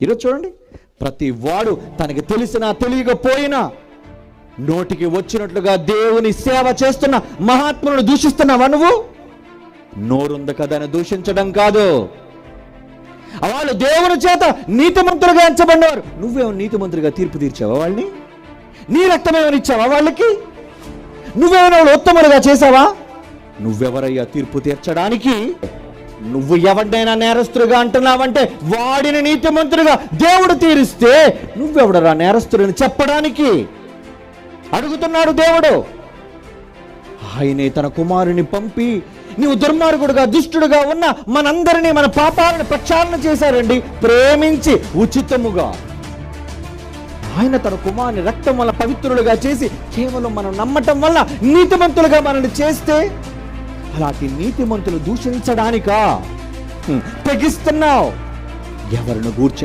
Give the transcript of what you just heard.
ఈరోజు చూడండి, ప్రతి వాడు తనకి తెలిసినా తెలియకపోయినా నోటికి వచ్చినట్లుగా దేవుని సేవ చేస్తున్న మహాత్ములను దూషిస్తున్నావా నువ్వు? నోరుంది కదా అని దూషించడం కాదు. వాళ్ళు దేవుని చేత నీతిమంతులుగా ఎంచబడినవారు. నువ్వేమో నీతిమంతులుగా తీర్పు తీర్చావా వాళ్ళని? నీ రక్తమేమని ఇచ్చావా వాళ్ళకి? నువ్వేమైనా వాళ్ళు ఉత్తములుగా చేసావా? నువ్వెవరయ్యా తీర్పు తీర్చడానికి? నువ్వు ఎవరినైనా నేరస్తులుగా అంటున్నావంటే వాడిని నీతిమంతులుగా దేవుడు తీరిస్తే నువ్వెవడరా నేరస్తులని చెప్పడానికి? అడుగుతున్నాడు దేవుడు. ఆయనే తన కుమారుని పంపి నీవు దుర్మార్గుడుగా దుష్టుడుగా ఉన్న మనందరినీ మన పాపాలను ప్రక్షాళన చేశారండి, ప్రేమించి ఉచితముగా. ఆయన తన కుమారుని రక్తం వల్ల పవిత్రులుగా చేసి కేవలం మనం నమ్మటం వల్ల నీతిమంతులుగా మనల్ని చేస్తే అలాంటి నీతిమంతులు దూషించడానికా తెగిస్తున్నావు? ఎవరిని గూర్చే